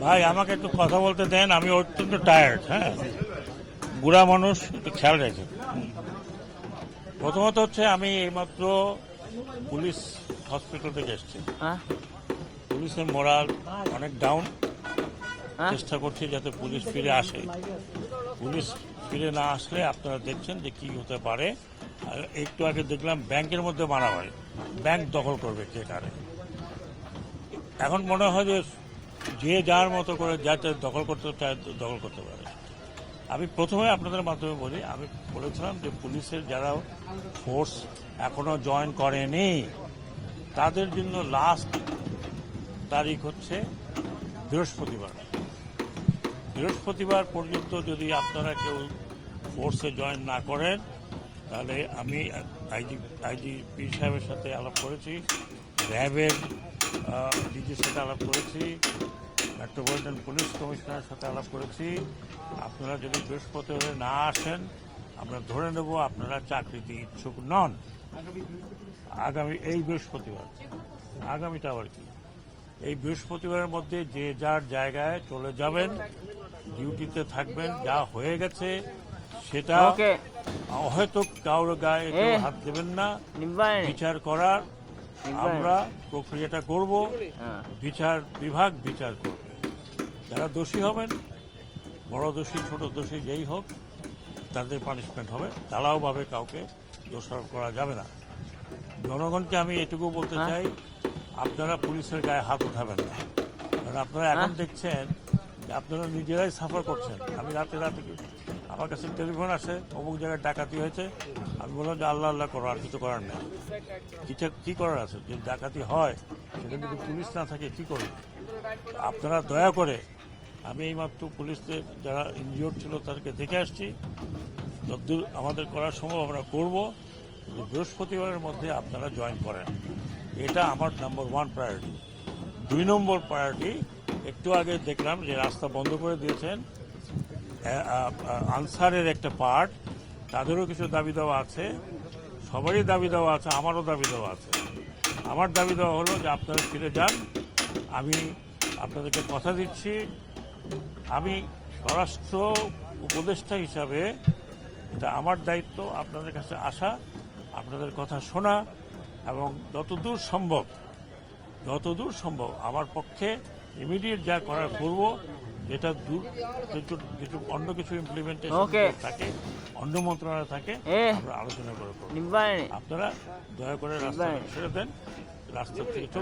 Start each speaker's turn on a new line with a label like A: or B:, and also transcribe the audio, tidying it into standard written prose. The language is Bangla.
A: ভাই আমাকে একটু কথা বলতে দেন, আমি অত্যন্ত টায়ার্ড। হ্যাঁ, বুড়া মানুষ, একটু খেয়াল রেখে। প্রথমত হচ্ছে আমি এইমাত্র পুলিশ হসপিটাল থেকে এসেছি। পুলিশের মোরাল অনেক ডাউন। চেষ্টা করছি যাতে পুলিশ ফিরে আসে। পুলিশ ফিরে না আসলে আপনারা দেখছেন যে কি হতে পারে। আর একটু আগে দেখলাম ব্যাংকের মধ্যে মারামারি, ব্যাংক দখল করবে কে কারে। এখন মনে হয় যে যার মতো করে যাতে দখল করতে চায় দখল করতে পারে। আমি প্রথমে আপনাদের মাধ্যমে বলি, আমি বলেছিলাম যে পুলিশের যারা ফোর্স এখনো জয়েন করেনি তাদের জন্য লাস্ট তারিখ হচ্ছে বৃহস্পতিবার পর্যন্ত যদি আপনারা কেউ ফোর্সে জয়েন না করেন তাহলে আমি আইজিপি সাহেবের সাথে আলাপ করেছি, র্যাবের ডিজির সাথে আলাপ করেছি, মেট্রোপলিটন পুলিশ কমিশনারের সাথে আলাপ করেছি। আপনারা যদি বৃহস্পতিবার না আসেন আমরা ধরে নেব আপনারা চাকরিতে ইচ্ছুক নন। আগামী এই বৃহস্পতিবার, আগামীটা আবার কি, এই বৃহস্পতিবারের মধ্যে যে যার জায়গায় চলে যাবেন, ডিউটিতে থাকবেন। যা হয়ে গেছে সেটা হয়তো কারোর গায়ে কেউ হাত দেবেন না। বিচার করার আমরা প্রক্রিয়াটা করব, বিচার বিভাগ বিচার করবে। যারা দোষী হবেন, বড় দোষী ছোট দোষী যেই হোক, তাদের পানিশমেন্ট হবে। তাড়াওভাবে কাউকে দোষারোপ করা যাবে না। জনগণকে আমি এটুকু বলতে চাই, আপনারা পুলিশের গায়ে হাত উঠাবেন না। কারণ আপনারা এখন দেখছেন যে আপনারা নিজেরাই সাফার করছেন। আমি রাতে আমার কাছে টেলিফোন আসে, অমুক জায়গায় ডাকাতি হয়েছে। আমি বললাম যে আল্লাহ আল্লাহ করো, আর কিছু করার নেই। কি করার আছে? যে ডাকাতি হয় সেখানে যদি পুলিশ না থাকে কি করবে? আপনারা দয়া করে, আমি এইমাত্র পুলিশদের যারা ইনজিওর্ড ছিল তাদেরকে দেখে আসছি। যতদূর আমাদের করার সম্ভব আমরা করবো। বৃহস্পতিবারের মধ্যে আপনারা জয়েন করেন, এটা আমার নাম্বার 1 প্রায়োরিটি। 2 নম্বর প্রায়োরিটি, একটু আগে দেখলাম যে রাস্তা বন্ধ করে দিয়েছেন আনসারের একটা পার্ট, তাদেরও কিছু দাবি দেওয়া আছে, সবারই দাবি দেওয়া আছে, আমারও দাবি দেওয়া আছে। আমার দাবি দেওয়া হলো যে আপনারা ফিরে যান। আমি আপনাদেরকে কথা দিচ্ছি, আমি স্বরাষ্ট্র উপদেষ্টা হিসাবে এটা আমার দায়িত্ব আপনাদের কাছে আসা, আপনাদের কথা শোনা এবং যতদূর সম্ভব আমার পক্ষে ইমিডিয়েট যা করার করব। যেটা কিছু অন্য কিছু ইমপ্লিমেন্টেশন থাকে, অন্য মন্ত্রণালয় থাকে, আমরা আলোচনা করে করব। আপনারা দয়া করে রাস্তা ছেড়ে দেন, রাস্তা থেকে